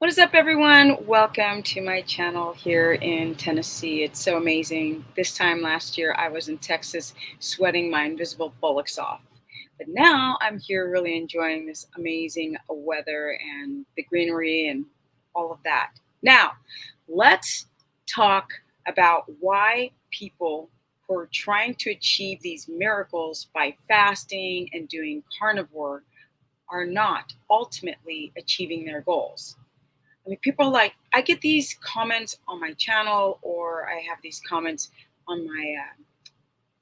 What is up, everyone? Welcome to my channel here in Tennessee. It's so amazing. This time last year, I was in Texas sweating my invisible bullocks off. But now I'm here really enjoying this amazing weather and the greenery and all of that. Now, let's talk about why people who are trying to achieve these miracles by fasting and doing carnivore are not ultimately achieving their goals. I mean, people are like, I get these comments on my channel, or I have these comments on my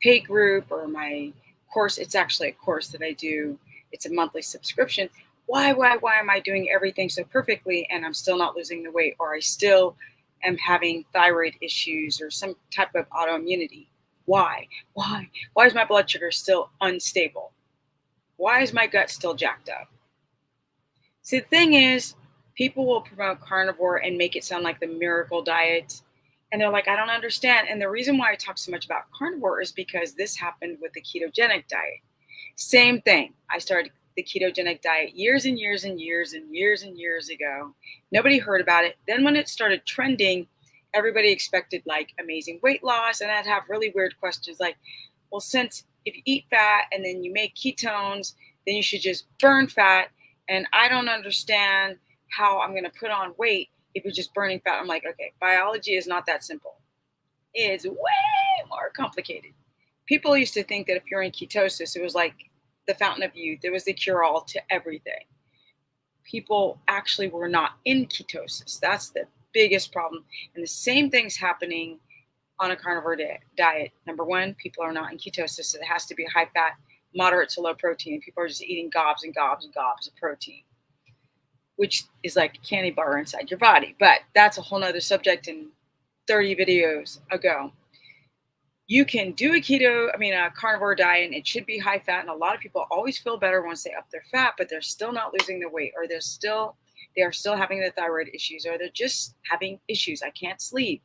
pay group or my course. It's actually a course that I do. It's a monthly subscription. Why am I doing everything so perfectly and I'm still not losing the weight, or I still am having thyroid issues or some type of autoimmunity? Why is my blood sugar still unstable? Why is my gut still jacked up? See, the thing is, people will promote carnivore and make it sound like the miracle diet. And they're like, I don't understand. And the reason why I talk so much about carnivore is because this happened with the ketogenic diet. Same thing. I started the ketogenic diet years and years and years and years and years ago. Nobody heard about it. Then when it started trending, everybody expected like amazing weight loss. And I'd have really weird questions like, well, since if you eat fat and then you make ketones, then you should just burn fat. And I don't understand how I'm going to put on weight if you're just burning fat. I'm like, okay, biology is not that simple. It's way more complicated. People used to think that if you're in ketosis, it was like the fountain of youth. It was the cure-all to everything. People actually were not in ketosis. That's the biggest problem. And the same thing's happening on a carnivore diet. Number one, people are not in ketosis. So it has to be high fat, moderate to low protein. People are just eating gobs and gobs and gobs of protein, which is like a candy bar inside your body. But that's a whole nother subject in 30 videos ago. You can do a carnivore diet, and it should be high fat. And a lot of people always feel better once they up their fat, but they're still not losing the weight, or they are still having the thyroid issues, or they're just having issues. I can't sleep.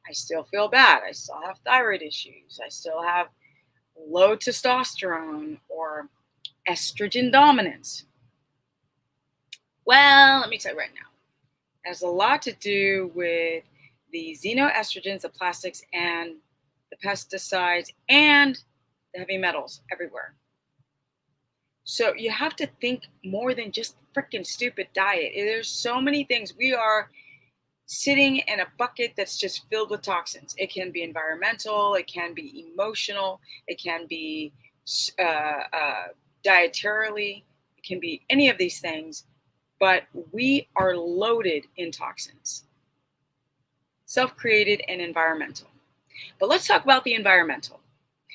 I still feel bad. I still have thyroid issues. I still have low testosterone or estrogen dominance. Well, let me tell you right now, it has a lot to do with the xenoestrogens, the plastics, and the pesticides, and the heavy metals everywhere. So you have to think more than just freaking stupid diet. There's so many things. We are sitting in a bucket that's just filled with toxins. It can be environmental, it can be emotional, it can be dietarily, it can be any of these things. But we are loaded in toxins, self-created and environmental. But let's talk about the environmental.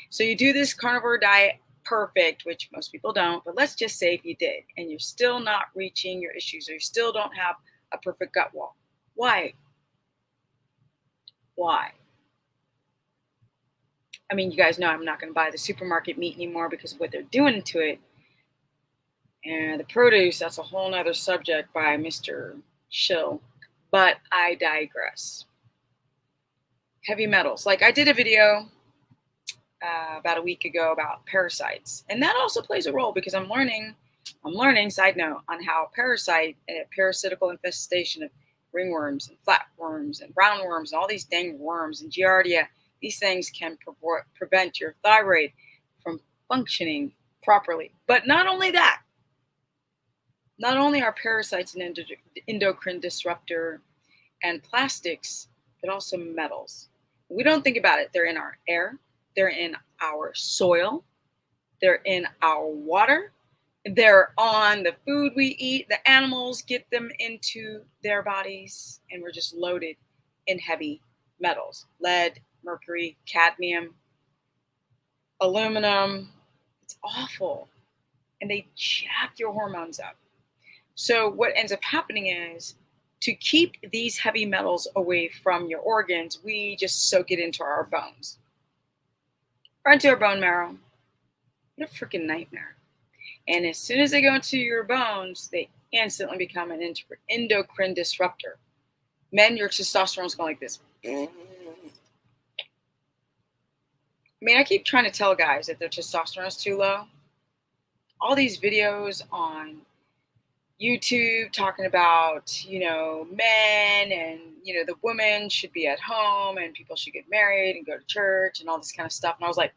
So you do this carnivore diet perfect, which most people don't, but let's just say if you did, and you're still not reaching your issues, or you still don't have a perfect gut wall. Why? I mean, you guys know I'm not going to buy the supermarket meat anymore because of what they're doing to it. And the produce, that's a whole nother subject by Mr. Shill. But I digress. Heavy metals. Like I did a video about a week ago about parasites. And that also plays a role because I'm learning, side note, on how parasitical infestation of ringworms and flatworms and roundworms and all these dang worms and giardia, these things can prevent your thyroid from functioning properly. But not only that, not only are parasites an endocrine disruptor and plastics, but also metals. We don't think about it. They're in our air, they're in our soil, they're in our water, they're on the food we eat. The animals get them into their bodies, and we're just loaded in heavy metals: lead, mercury, cadmium, aluminum. It's awful. And they jack your hormones up. So what ends up happening is, to keep these heavy metals away from your organs, we just soak it into our bones, or into our bone marrow. What a freaking nightmare. And as soon as they go into your bones, they instantly become an endocrine disruptor. Men, your testosterone's going like this. I mean, I keep trying to tell guys that their testosterone is too low. All these videos on YouTube talking about, men and, the women should be at home and people should get married and go to church and all this kind of stuff. And I was like,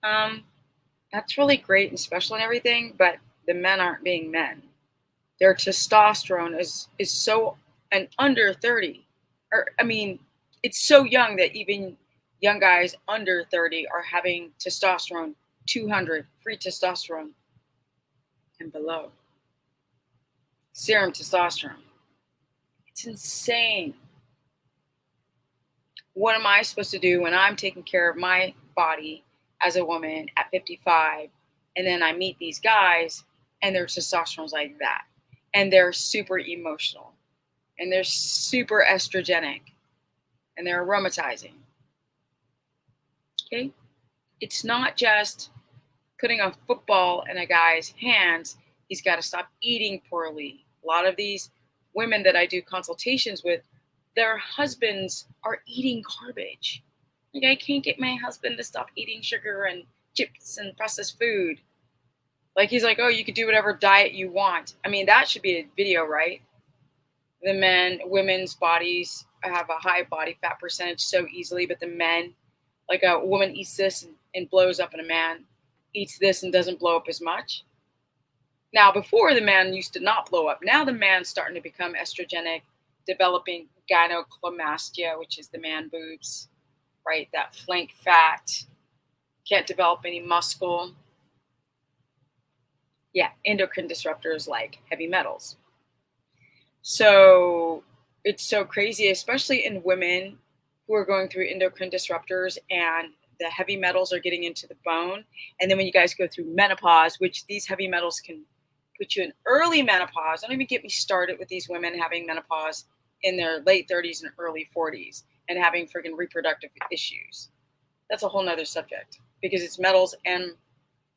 um, that's really great and special and everything, but the men aren't being men. Their testosterone is so, and under 30, or I mean, it's so young that even young guys under 30 are having testosterone 200 free testosterone and below. Serum testosterone. It's insane. What am I supposed to do when I'm taking care of my body as a woman at 55 and then I meet these guys and their testosterone's like that and they're super emotional and they're super estrogenic and they're aromatizing? Okay? It's not just putting a football in a guy's hands. He's got to stop eating poorly. A lot of these women that I do consultations with, their husbands are eating garbage. Like, I can't get my husband to stop eating sugar and chips and processed food. Like, he's like, oh, you could do whatever diet you want. I mean, that should be a video, right? Women's bodies have a high body fat percentage so easily, but the men, like a woman eats this and blows up, and a man eats this and doesn't blow up as much. Now, before, the man used to not blow up. Now the man's starting to become estrogenic, developing gynecomastia, which is the man boobs, right? That flank fat, can't develop any muscle. Yeah, endocrine disruptors like heavy metals. So it's so crazy, especially in women who are going through endocrine disruptors and the heavy metals are getting into the bone. And then when you guys go through menopause, which these heavy metals can put you in early menopause. Don't even get me started with these women having menopause in their late 30s and early 40s and having freaking reproductive issues. That's a whole nother subject because it's metals and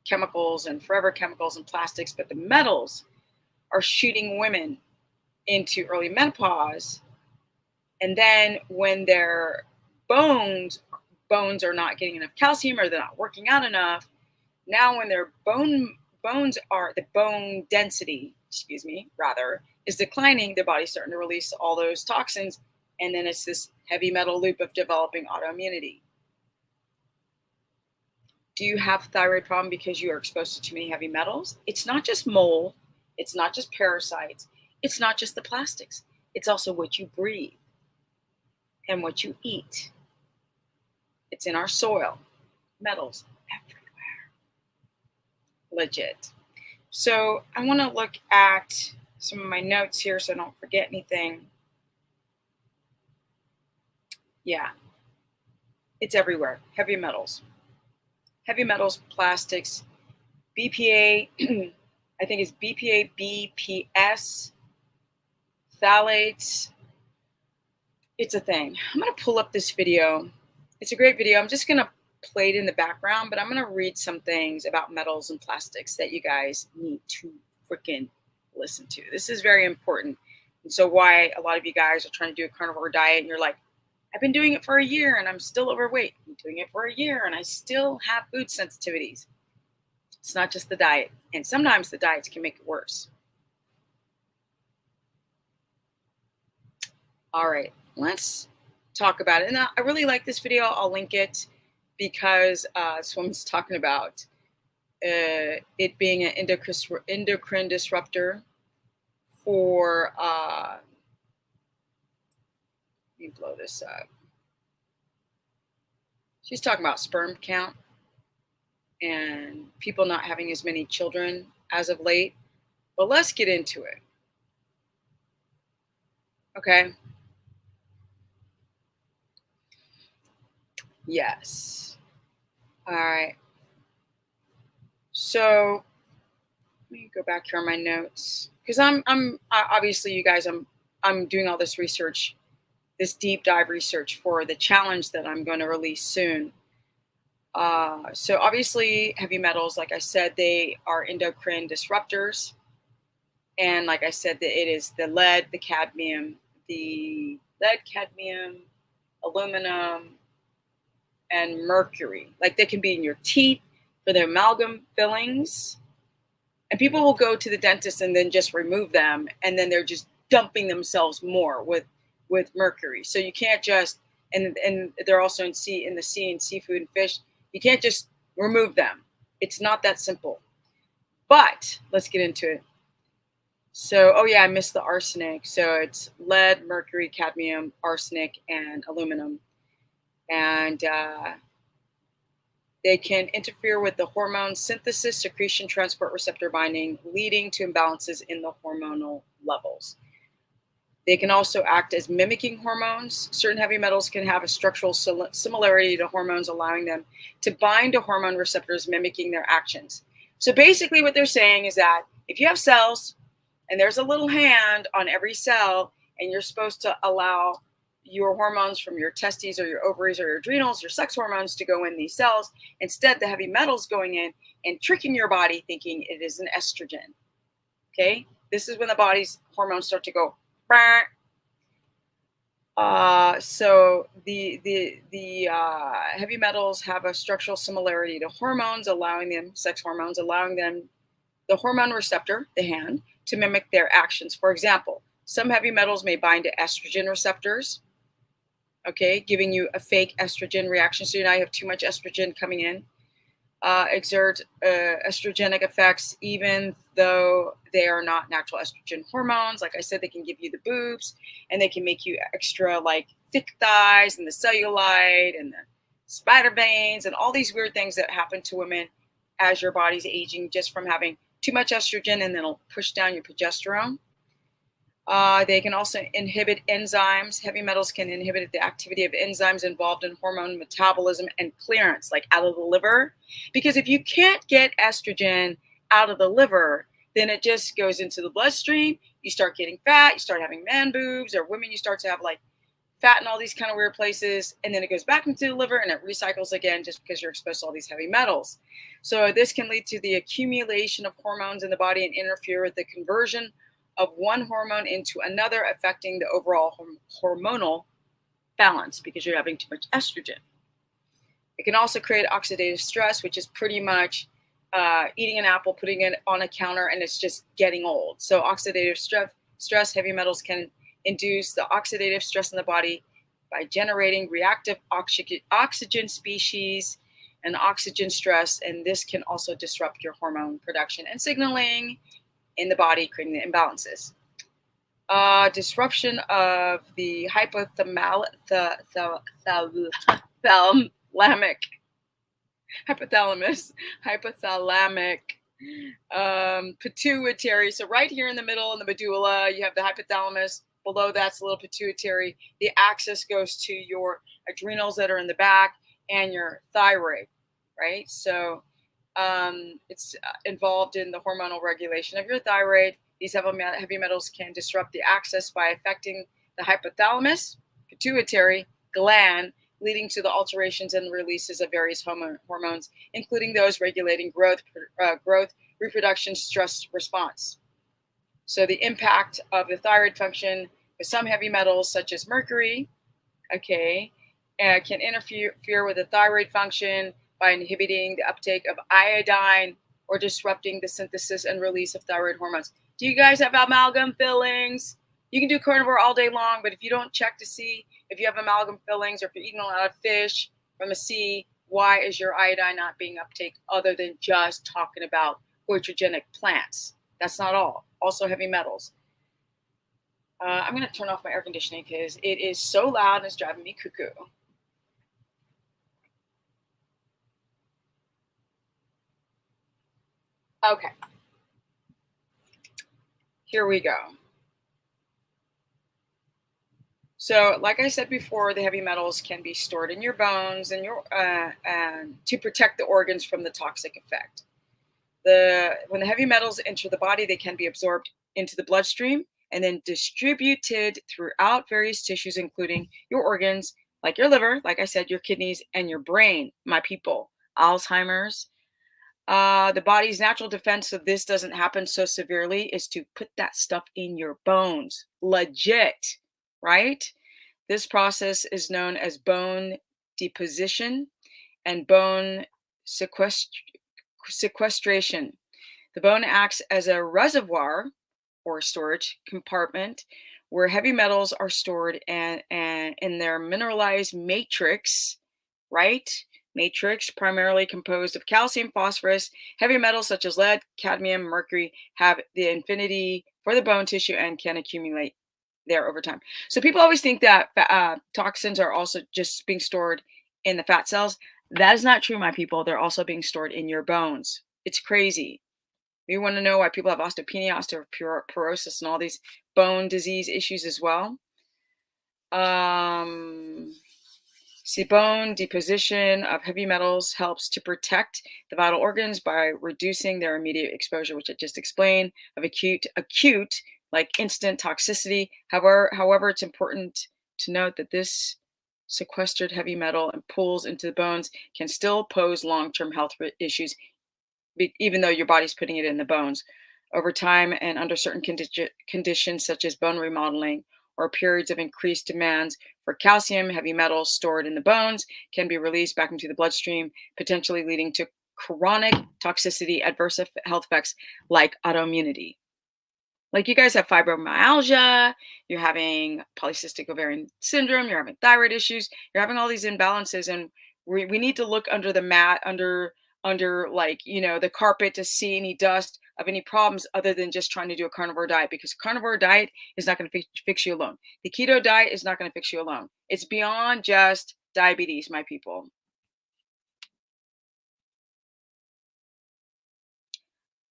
chemicals and forever chemicals and plastics. But the metals are shooting women into early menopause. And then when their bones are not getting enough calcium or they're not working out enough, now when their bones are, the bone density, is declining, the body's starting to release all those toxins, and then it's this heavy metal loop of developing autoimmunity. Do you have a thyroid problem because you are exposed to too many heavy metals? It's not just mold, it's not just parasites, it's not just the plastics, it's also what you breathe and what you eat. It's in our soil, metals everywhere. Legit. So I want to look at some of my notes here so I don't forget anything. Yeah, it's everywhere. Heavy metals, plastics, BPA, I think it's BPA, BPS, phthalates. It's a thing. I'm going to pull up this video. It's a great video. I'm just going to play it in the background, but I'm going to read some things about metals and plastics that you guys need to freaking listen to. This is very important. And so why a lot of you guys are trying to do a carnivore diet and you're like, I've been doing it for a year and I'm still overweight. I'm doing it for a year and I still have food sensitivities. It's not just the diet. And sometimes the diets can make it worse. All right, let's talk about it. And I really like this video. I'll link it because this woman's talking about it being an endocrine disruptor for, let me blow this up. She's talking about sperm count and people not having as many children as of late. But let's get into it. Okay. Yes. All right. So let me go back here on my notes because I'm obviously, you guys, I'm doing all this research, this deep dive research for the challenge that I'm going to release soon. So obviously, heavy metals, like I said, they are endocrine disruptors, and like I said, it is the lead, cadmium, aluminum, and mercury. Like, they can be in your teeth for the amalgam fillings, And people will go to the dentist and then just remove them, and then they're just dumping themselves more with mercury. So you can't just, and they're also in the sea and seafood and fish. You can't just remove them. It's not that simple. But let's get into it. So, oh yeah, I missed the arsenic. So it's lead, mercury, cadmium, arsenic, and aluminum. And they can interfere with the hormone synthesis, secretion, transport, receptor binding, leading to imbalances in the hormonal levels. They can also act as mimicking hormones. Certain heavy metals can have a structural similarity to hormones, allowing them to bind to hormone receptors, mimicking their actions. So basically, what they're saying is that if you have cells and there's a little hand on every cell, and you're supposed to allow your hormones from your testes or your ovaries or your adrenals, your sex hormones to go in these cells, instead, the heavy metals going in and tricking your body thinking it is an estrogen. Okay, this is when the body's hormones start to go. So the heavy metals have a structural similarity to hormones, allowing them sex hormones, allowing them the hormone receptor, the hand, to mimic their actions. For example, some heavy metals may bind to estrogen receptors, okay, giving you a fake estrogen reaction. So now you have too much estrogen coming in. Exert estrogenic effects, even though they are not natural estrogen hormones. Like I said, they can give you the boobs, and they can make you extra like thick thighs and the cellulite and the spider veins and all these weird things that happen to women as your body's aging just from having too much estrogen, and then it'll push down your progesterone. They can also inhibit enzymes. Heavy metals can inhibit the activity of enzymes involved in hormone metabolism and clearance, like out of the liver. Because if you can't get estrogen out of the liver, then it just goes into the bloodstream. You start getting fat, you start having man boobs, or women, you start to have like fat in all these kind of weird places. And then it goes back into the liver and it recycles again just because you're exposed to all these heavy metals. So this can lead to the accumulation of hormones in the body and interfere with the conversion of one hormone into another, affecting the overall hormonal balance because you're having too much estrogen. It can also create oxidative stress, which is pretty much eating an apple, putting it on a counter, and it's just getting old. So oxidative stress, heavy metals can induce the oxidative stress in the body by generating reactive oxygen species and oxygen stress, and this can also disrupt your hormone production and signaling in the body, creating the imbalances. Disruption of the hypothalamic pituitary. So right here in the middle, in the medulla, you have the hypothalamus. Below that's a little pituitary. The axis goes to your adrenals that are in the back and your thyroid, right? So it's involved in the hormonal regulation of your thyroid. These heavy metals can disrupt the axis by affecting the hypothalamus, pituitary gland, leading to the alterations and releases of various hormones, including those regulating growth, reproduction, stress response. So the impact of the thyroid function with some heavy metals, such as mercury, okay, can interfere with the thyroid function by inhibiting the uptake of iodine or disrupting the synthesis and release of thyroid hormones. Do you guys have amalgam fillings? You can do carnivore all day long, but if you don't check to see if you have amalgam fillings or if you're eating a lot of fish from the sea, why is your iodine not being uptake other than just talking about goitrogenic plants? That's not all. Also heavy metals. I'm going to turn off my air conditioning because it is so loud and it's driving me cuckoo. Okay. Here we go. So, like I said before, the heavy metals can be stored in your bones and to protect the organs from the toxic effect. When the heavy metals enter the body, they can be absorbed into the bloodstream and then distributed throughout various tissues, including your organs, like your liver, like I said, your kidneys, and your brain. My people, Alzheimer's. The body's natural defense so this doesn't happen so severely is to put that stuff in your bones. Legit, right? This process is known as bone deposition and bone sequestration. The bone acts as a reservoir or storage compartment where heavy metals are stored and in their mineralized matrix, right? Matrix, primarily composed of calcium, phosphorus, heavy metals such as lead, cadmium, mercury, have the affinity for the bone tissue and can accumulate there over time. So people always think that toxins are also just being stored in the fat cells. That is not true, my people. They're also being stored in your bones. It's crazy. You want to know why people have osteopenia, osteoporosis, and all these bone disease issues as well? Um, See, bone deposition of heavy metals helps to protect the vital organs by reducing their immediate exposure, which I just explained, of acute, like instant toxicity. However, it's important to note that this sequestered heavy metal and pools into the bones can still pose long-term health issues even though your body's putting it in the bones. Over time and under certain conditions, such as bone remodeling or periods of increased demands for calcium, heavy metals stored in the bones can be released back into the bloodstream, potentially leading to chronic toxicity, adverse health effects like autoimmunity. Like you guys have fibromyalgia, you're having polycystic ovarian syndrome, you're having thyroid issues, you're having all these imbalances, and we need to look under the mat, under like the carpet to see any dust of any problems other than just trying to do a carnivore diet, because carnivore diet is not going to fix you alone. The keto diet is not going to fix you alone. It's beyond just diabetes, my people.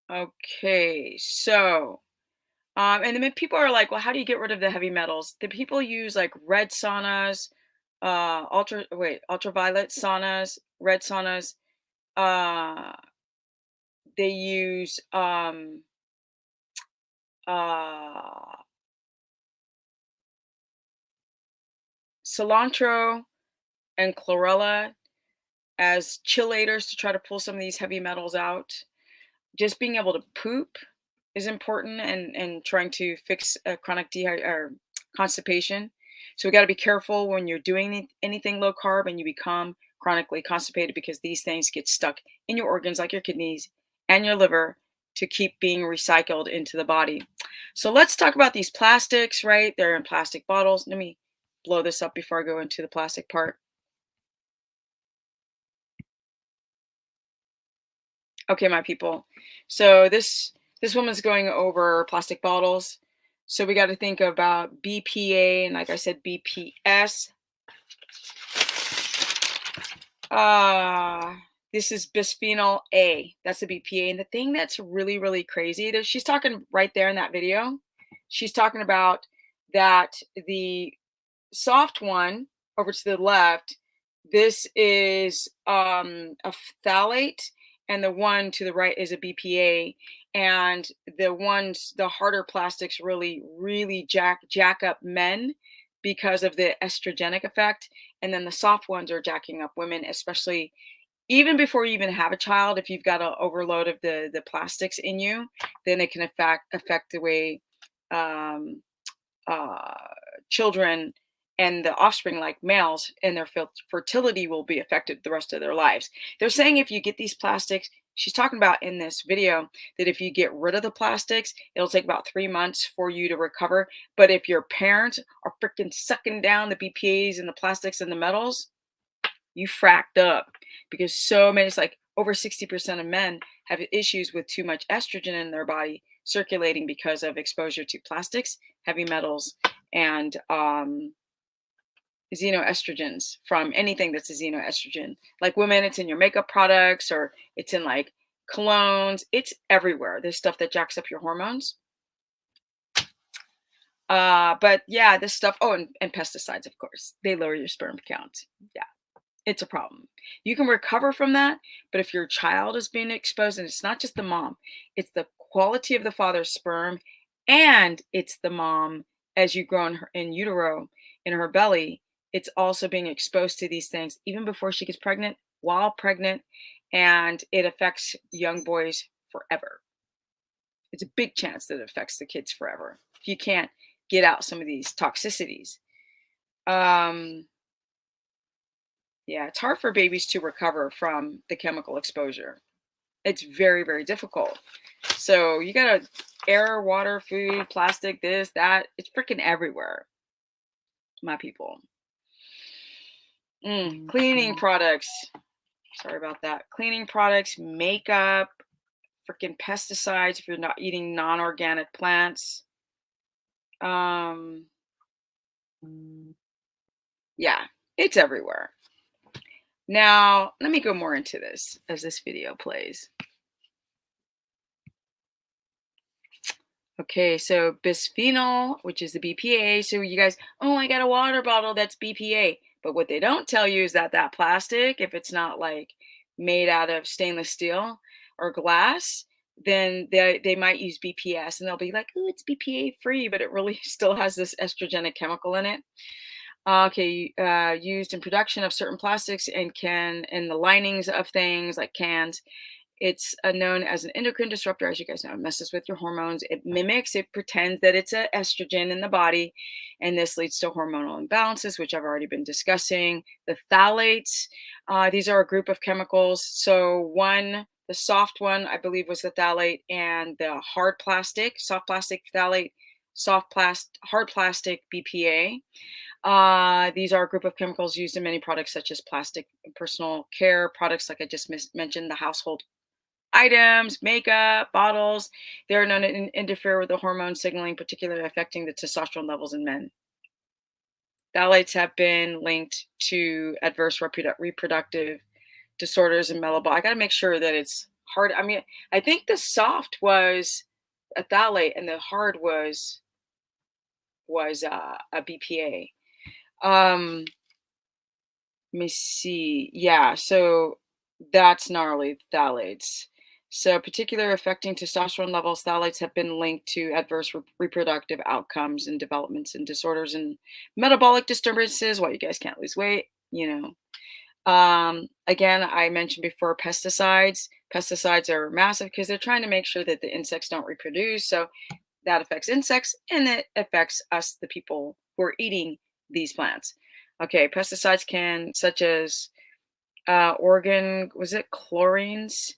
Okay, so and then people are like, well, how do you get rid of the heavy metals? The people use like red saunas, ultraviolet saunas, red saunas. Uh, they use uh, cilantro and chlorella as chillators to try to pull some of these heavy metals out. Just being able to poop is important, and trying to fix chronic or constipation. So we got to be careful when you're doing anything low carb and you become chronically constipated, because these things get stuck in your organs like your kidneys and your liver to keep being recycled into the body. So let's talk about these plastics, right? They're in plastic bottles. Let me blow this up before I go into the plastic part. Okay, my people. So this woman's going over plastic bottles. So we got to think about BPA and, like I said, BPS. This is bisphenol A. That's the BPA. And the thing that's really, really crazy, that she's talking right there in that video. She's talking about that the soft one over to the left, this is a phthalate, and the one to the right is a BPA. And the harder plastics really jack up men because of the estrogenic effect, and then the soft ones are jacking up women, especially even before you even have a child. If you've got an overload of the plastics in you, then it can affect the way um, uh, children and the offspring, like males, and their fertility will be affected the rest of their lives. They're saying if you get these plastics, she's talking about in this video, that if you get rid of the plastics, it'll take about 3 months for you to recover. But if your parents are freaking sucking down the BPAs and the plastics and the metals, you fracked up, because so many, it's like over 60% of men have issues with too much estrogen in their body circulating because of exposure to plastics, heavy metals, and xenoestrogens from anything that's a xenoestrogen. Like women, it's in your makeup products, or it's in like colognes. It's everywhere. There's stuff that jacks up your hormones. But yeah, this stuff. Oh, and pesticides, of course. They lower your sperm count. Yeah, it's a problem. You can recover from that, but if your child is being exposed, and it's not just the mom, it's the quality of the father's sperm, and it's the mom as you grow in utero, in her belly, it's also being exposed to these things even before she gets pregnant, while pregnant, and it affects young boys forever. It's a big chance that it affects the kids forever if you can't get out some of these toxicities. Yeah, it's hard for babies to recover from the chemical exposure. It's very, very difficult. So you gotta air, water, food, plastic, this, that. It's freaking everywhere, my people. Cleaning Mhm. products. Sorry about that. Cleaning products, makeup, freaking pesticides if you're not eating non-organic plants. Um, Mm. yeah, it's everywhere. Now, let me go more into this as this video plays. Okay, so bisphenol, which is the BPA. So you guys, oh, I got a water bottle that's BPA. But what they don't tell you is that that plastic, if it's not like made out of stainless steel or glass, then they might use BPS and they'll be like, oh, it's BPA free, but it really still has this estrogenic chemical in it. Okay, used in production of certain plastics and can in the linings of things like cans. It's known as an endocrine disruptor, as you guys know. It messes with your hormones. It mimics, it pretends that it's an estrogen in the body, and this leads to hormonal imbalances, which I've already been discussing. The phthalates, these are a group of chemicals. So one, the soft one, I believe, was the phthalate, and the hard plastic, soft plastic phthalate, hard plastic BPA. These are a group of chemicals used in many products, such as plastic personal care products, like I just mentioned, the household items, makeup, bottles. They're known to interfere with the hormone signaling, particularly affecting the testosterone levels in men. Phthalates have been linked to adverse reproductive disorders and metabolic. I got to make sure that it's hard. I mean, I think the soft was a phthalate and the hard was a BPA. Let me see. Yeah, so that's gnarly, phthalates. So, particular affecting testosterone levels, phthalates have been linked to adverse reproductive outcomes and developments and disorders and metabolic disturbances. Why you guys can't lose weight, you know. Again, I mentioned before pesticides. Pesticides are massive because they're trying to make sure that the insects don't reproduce. So that affects insects and it affects us, the people who are eating these plants. Okay, pesticides can, such as organ, was it chlorines,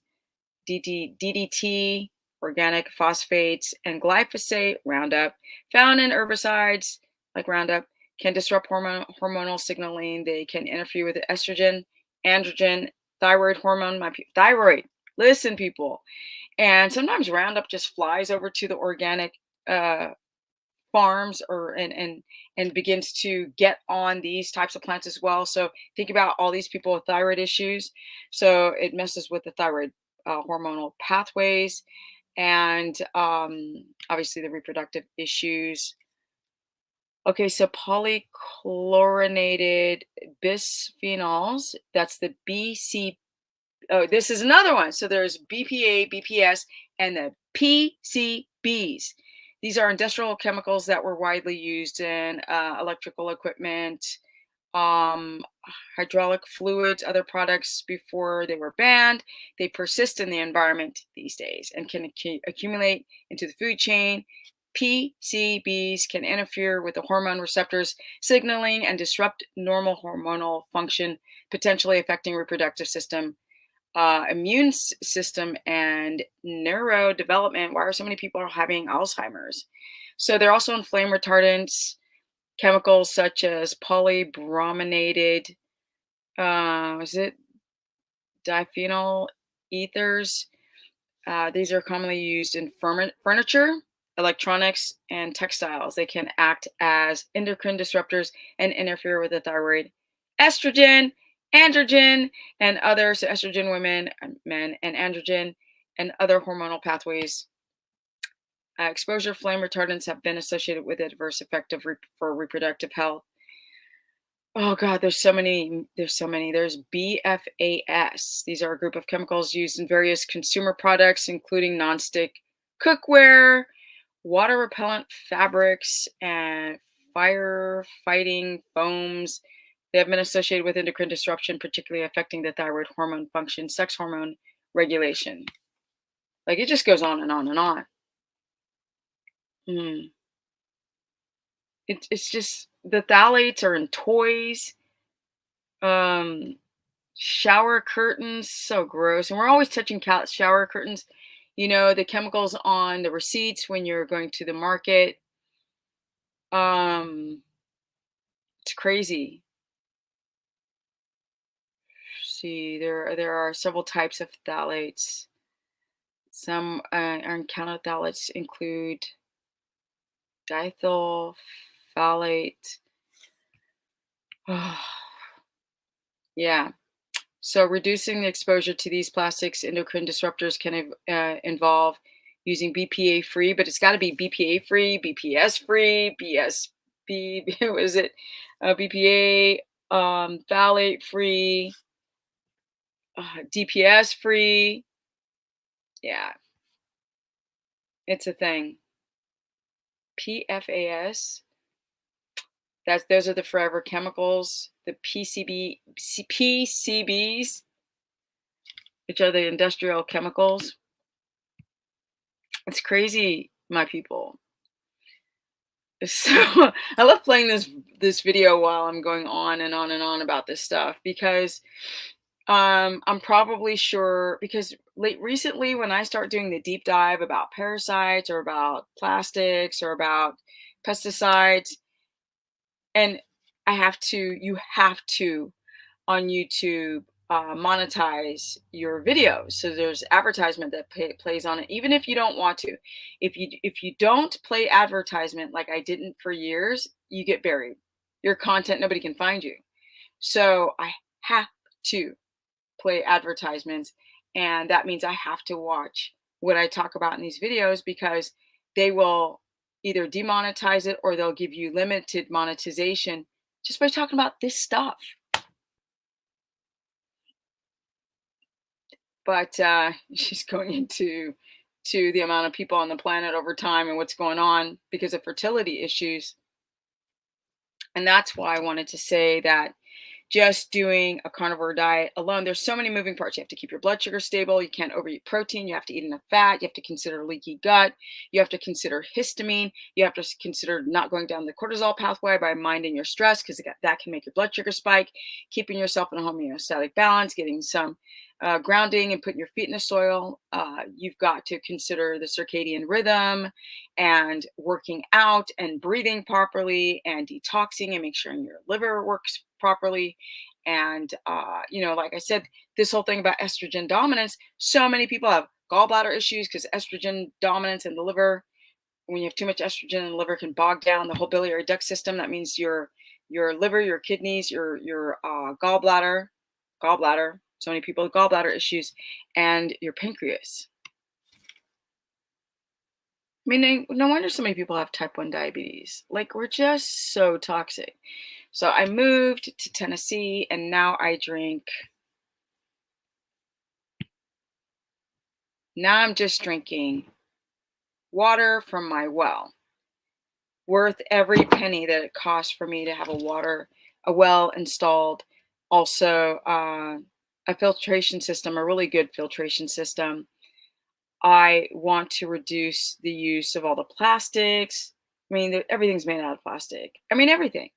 DDT, organic phosphates, and glyphosate, Roundup, found in herbicides like Roundup, can disrupt hormonal signaling. They can interfere with estrogen, androgen, thyroid hormone. Thyroid. Listen, people. And sometimes Roundup just flies over to the organic uh, farms or and begins to get on these types of plants as well. So think about all these people with thyroid issues. So it messes with the thyroid hormonal pathways and obviously the reproductive issues. Okay, so polychlorinated bisphenols, that's the BC. Oh, this is another one. So there's BPA, BPS, and the PCBs. These are industrial chemicals that were widely used in electrical equipment, um, hydraulic fluids, other products before they were banned. They persist in the environment these days and can accumulate into the food chain. PCBs can interfere with the hormone receptors signaling and disrupt normal hormonal function, potentially affecting reproductive system, immune system, and neurodevelopment. Why are so many people having Alzheimer's? So they're also in flame retardants, chemicals such as polybrominated, is it diphenyl ethers? These are commonly used in furniture, electronics, and textiles. They can act as endocrine disruptors and interfere with the thyroid, estrogen, androgen, and other, so estrogen women, men, and androgen, and other hormonal pathways. Exposure flame retardants have been associated with adverse effect for reproductive health. Oh God, there's so many. There's so many. There's BFAS. These are a group of chemicals used in various consumer products, including nonstick cookware, water repellent fabrics, and firefighting foams. They have been associated with endocrine disruption, particularly affecting the thyroid hormone function, sex hormone regulation. Like it just goes on and on and on. Mm. It's just the phthalates are in toys. Um, Shower curtains, so gross. And we're always touching shower curtains. You know, the chemicals on the receipts when you're going to the market. Um, it's crazy. See, there are several types of phthalates. Some uncounted phthalates include diethyl phthalate. Yeah. So reducing the exposure to these plastics endocrine disruptors can involve using BPA free, but it's got to be BPA free, BPS free, BSB, what is it? BPA phthalate free, DPS free. Yeah, it's a thing. PFAS. Those are the forever chemicals. The PCBs, which are the industrial chemicals. It's crazy, my people. So I love playing this video while I'm going on and on and on about this stuff because I'm probably sure because recently when I start doing the deep dive about parasites or about plastics or about pesticides, and you have to on YouTube monetize your videos. So there's advertisement that plays on it, even if you don't want to. If you don't play advertisement like I didn't for years, you get buried. Your content, nobody can find you. So I have to play advertisements, and that means I have to watch what I talk about in these videos because they will either demonetize it or they'll give you limited monetization just by talking about this stuff. But she's going into the amount of people on the planet over time and what's going on because of fertility issues. And that's why I wanted to say that just doing a carnivore diet alone, there's so many moving parts. You have to keep your blood sugar stable. You can't overeat protein. You have to eat enough fat. You have to consider leaky gut. You have to consider histamine. You have to consider not going down the cortisol pathway by minding your stress because that can make your blood sugar spike. Keeping yourself in a homeostatic balance, getting some grounding and putting your feet in the soil. You've got to consider the circadian rhythm and working out and breathing properly and detoxing and make sure your liver works properly. And, like I said, this whole thing about estrogen dominance, so many people have gallbladder issues because estrogen dominance in the liver. When you have too much estrogen in the liver, can bog down the whole biliary duct system. That means your liver, your kidneys, your gallbladder. So many people with gallbladder issues, and your pancreas. I mean, no wonder so many people have type 1 diabetes. Like, we're just so toxic. So I moved to Tennessee and now I'm just drinking water from my well, worth every penny that it costs for me to have a well installed. Also, a filtration system, a really good filtration system. I want to reduce the use of all the plastics. I mean, everything's made out of plastic. I mean, everything.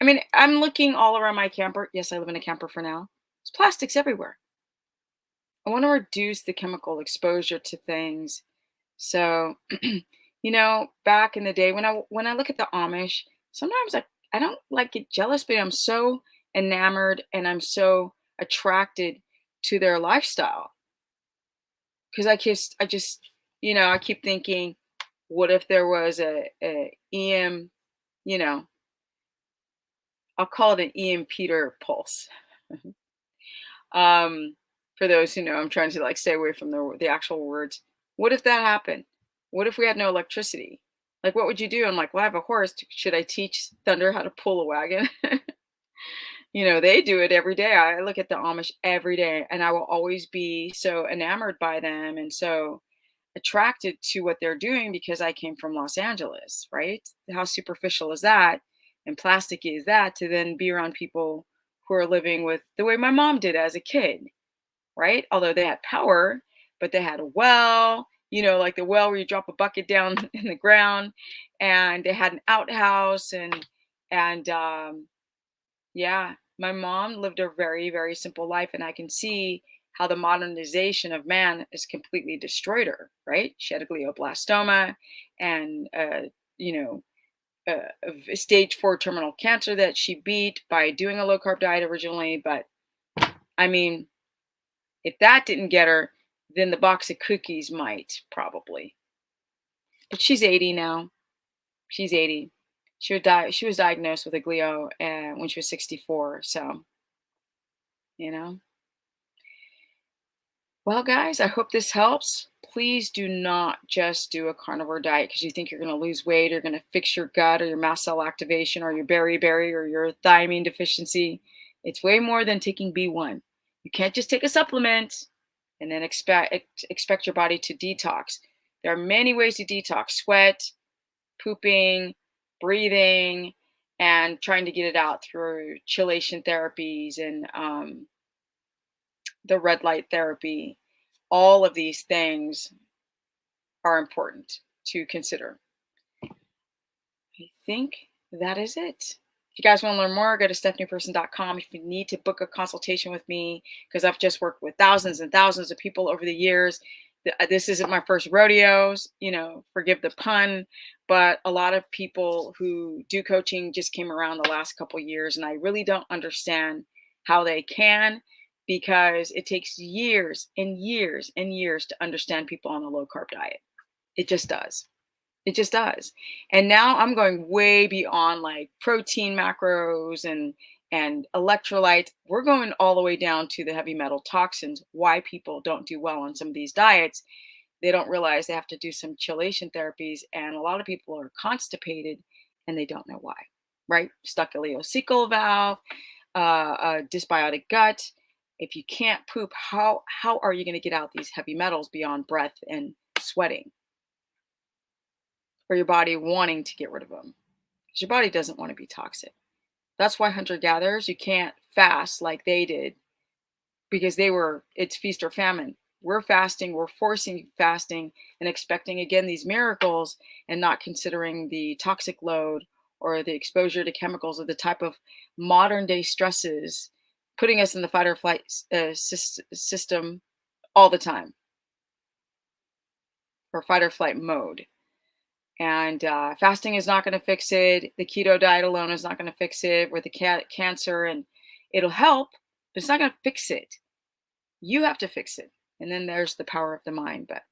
I mean, I'm looking all around my camper. Yes, I live in a camper for now. There's plastics everywhere. I want to reduce the chemical exposure to things. So, back in the day when I look at the Amish, sometimes I don't like get jealous, but I'm so enamored and I'm so attracted to their lifestyle because I keep thinking, what if there was a EM, you know, I'll call it an EM Peter pulse. Um, for those who know, I'm trying to like stay away from the actual words. What if that happened? What if we had no electricity? Like, what would you do? I'm like, well, I have a horse. Should I teach Thunder how to pull a wagon? They do it every day. I look at the Amish every day, and I will always be so enamored by them and so attracted to what they're doing because I came from Los Angeles, right? How superficial is that? And plasticky is that to then be around people who are living with the way my mom did as a kid, right? Although they had power, but they had a well, like the well where you drop a bucket down in the ground, and they had an outhouse and yeah. My mom lived a very, very simple life, and I can see how the modernization of man has completely destroyed her, right? She had a glioblastoma and, you know, a stage 4 terminal cancer that she beat by doing a low carb diet originally. But I mean, if that didn't get her, then the box of cookies might probably. But she's 80 now. She's 80. She was diagnosed with a glio when she was 64. So, you know. Well, guys, I hope this helps. Please do not just do a carnivore diet because you think you're going to lose weight or going to fix your gut or your mast cell activation or your beriberi or your thiamine deficiency. It's way more than taking B1. You can't just take a supplement and then expect your body to detox. There are many ways to detox: sweat, pooping, breathing, and trying to get it out through chelation therapies and the red light therapy. All of these things are important to consider. I think that is it. If you guys want to learn more, go to stephanieperson.com. If you need to book a consultation with me, because I've just worked with thousands and thousands of people over the years. This isn't my first rodeos, forgive the pun, but a lot of people who do coaching just came around the last couple years, and I really don't understand how they can, because it takes years and years and years to understand people on a low carb diet. It just does. It just does. And now I'm going way beyond like protein macros and electrolytes. We're going all the way down to the heavy metal toxins, why people don't do well on some of these diets. They don't realize they have to do some chelation therapies, and a lot of people are constipated and they don't know why, right? Stuck ileocecal valve, a dysbiotic gut. If you can't poop, how are you going to get out these heavy metals beyond breath and sweating? Or your body wanting to get rid of them, because your body doesn't want to be toxic. That's why hunter gatherers, you can't fast like they did, because it's feast or famine. We're fasting, we're forcing fasting and expecting again these miracles, and not considering the toxic load or the exposure to chemicals or the type of modern day stresses putting us in the fight or flight system all the time, or fight or flight mode. And fasting is not going to fix it. The keto diet alone is not going to fix it, with the cancer, and it'll help, but it's not going to fix it. You have to fix it. And then there's the power of the mind, but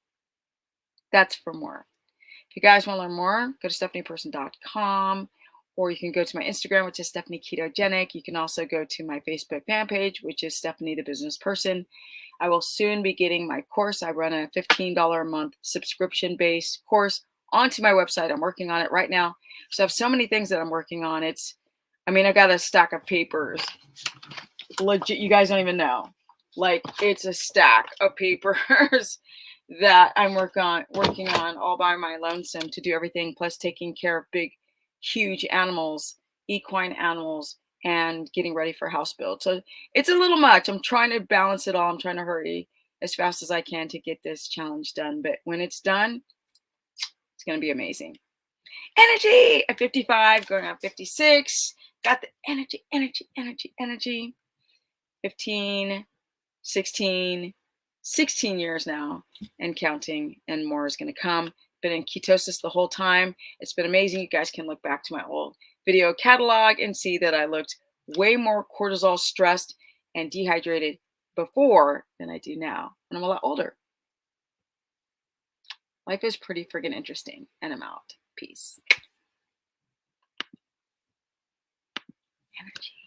that's for more. If you guys want to learn more, go to stephanieperson.com, or you can go to my Instagram, which is Stephanie Ketogenic. You can also go to my Facebook fan page, which is Stephanie the Business Person. I will soon be getting my course. I run a $15 a month subscription-based course onto my website. I'm working on it right now. So I have so many things that I'm working on. I got a stack of papers. Legit, you guys don't even know. Like, it's a stack of papers that I'm working on all by my lonesome, to do everything, plus taking care of big, huge animals, equine animals, and getting ready for house build. So it's a little much. I'm trying to balance it all. I'm trying to hurry as fast as I can to get this challenge done. But when it's done, it's going to be amazing. Energy at 55, going on 56. Got the energy. 15, 16 years now and counting, and more is going to come. Been in ketosis the whole time. It's been amazing. You guys can look back to my old video catalog and see that I looked way more cortisol stressed and dehydrated before than I do now. And I'm a lot older. Life is pretty friggin' interesting, and I'm out. Peace. Energy.